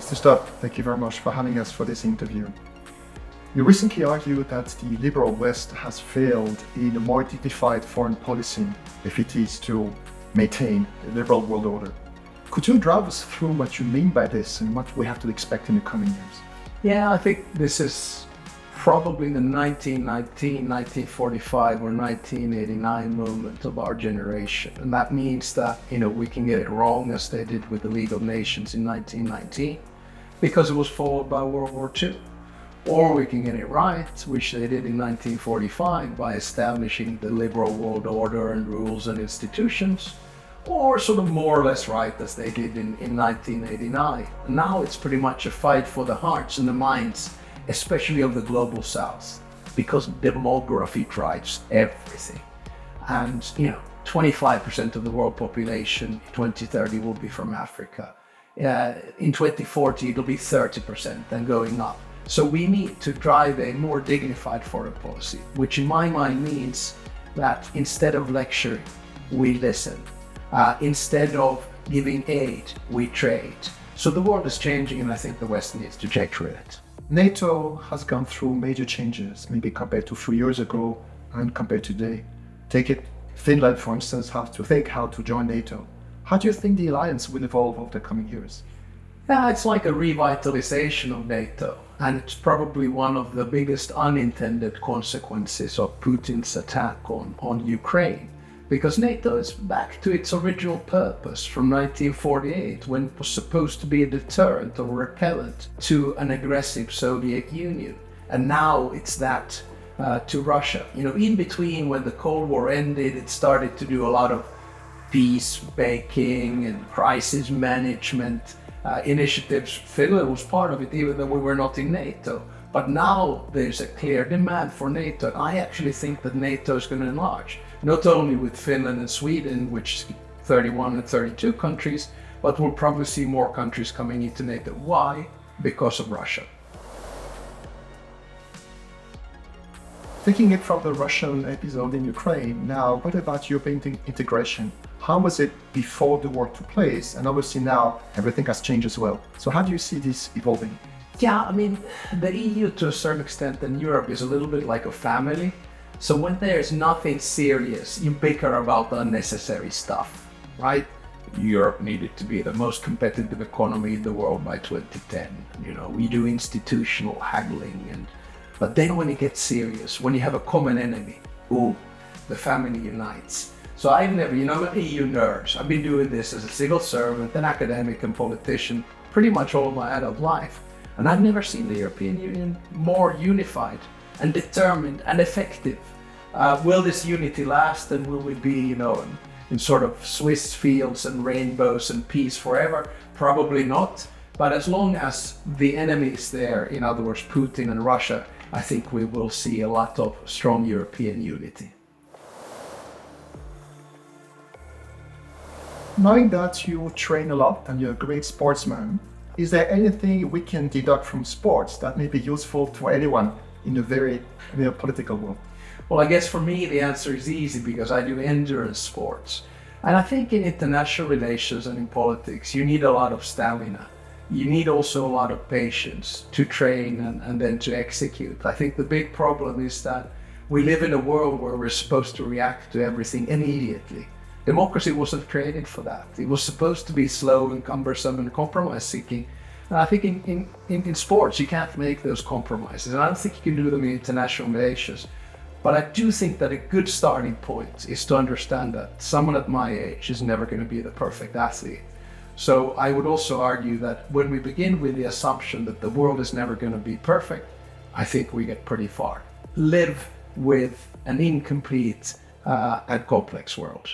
Mr. Stubb, thank you very much for having us for this interview. You recently argued that the liberal West has failed in a more dignified foreign policy if it is to maintain the liberal world order. Could you drive us through what you mean by this and what we have to expect in the coming years? Yeah, I think this is probably the 1919, 1945 or 1989 moment of our generation. And that means that, we can get it wrong as they did with the League of Nations in 1919, because it was followed by World War II. Or we can get it right, which they did in 1945 by establishing the liberal world order and rules and institutions, or sort of more or less right as they did in 1989. And now it's pretty much a fight for the hearts and the minds, especially of the global south, because demography drives everything. And 25% of the world population in 2030 will be from Africa. In 2040 it'll be 30% and going up. So we need to drive a more dignified foreign policy, which in my mind means that instead of lecturing, we listen. Instead of giving aid, we trade. So the world is changing, and I think the West needs to change with it. NATO has gone through major changes, maybe compared to 3 years ago and compared to today. Take it, Finland, for instance, has to think how to join NATO. How do you think the alliance will evolve over the coming years? Yeah, it's like a revitalization of NATO, and it's probably one of the biggest unintended consequences of Putin's attack on Ukraine. Because NATO is back to its original purpose from 1948, when it was supposed to be a deterrent or repellent to an aggressive Soviet Union. And now it's that to Russia. In between, when the Cold War ended, it started to do a lot of peace making and crisis management initiatives. Finland was part of it, even though we were not in NATO. But now there's a clear demand for NATO. I actually think that NATO is going to enlarge, not only with Finland and Sweden, which is 31 and 32 countries, but we'll probably see more countries coming into NATO. Why? Because of Russia. Taking it from the Russian episode in Ukraine, now what about European integration? How was it before the war took place? And obviously now everything has changed as well. So how do you see this evolving? Yeah, the EU to a certain extent in Europe is a little bit like a family. So when there's nothing serious, you bicker about unnecessary stuff, right? Europe needed to be the most competitive economy in the world by 2010. We do institutional haggling, but then when it gets serious, when you have a common enemy, the family unites. So I've never, I'm an EU nerd. I've been doing this as a civil servant, an academic and politician pretty much all my adult life. And I've never seen the European Union more unified and determined and effective. Will this unity last, and will we be, in sort of Swiss fields and rainbows and peace forever? Probably not. But as long as the enemy is there, in other words, Putin and Russia, I think we will see a lot of strong European unity. Knowing that you train a lot and you're a great sportsman, is there anything we can deduct from sports that may be useful to anyone in a very political world? Well, I guess for me the answer is easy, because I do endurance sports. And I think in international relations and in politics, you need a lot of stamina. You need also a lot of patience to train and then to execute. I think the big problem is that we live in a world where we're supposed to react to everything immediately. Democracy wasn't created for that. It was supposed to be slow and cumbersome and compromise-seeking. And I think in sports, you can't make those compromises. And I don't think you can do them in international relations. But I do think that a good starting point is to understand that someone at my age is never going to be the perfect athlete. So I would also argue that when we begin with the assumption that the world is never going to be perfect, I think we get pretty far. Live with an incomplete and complex world.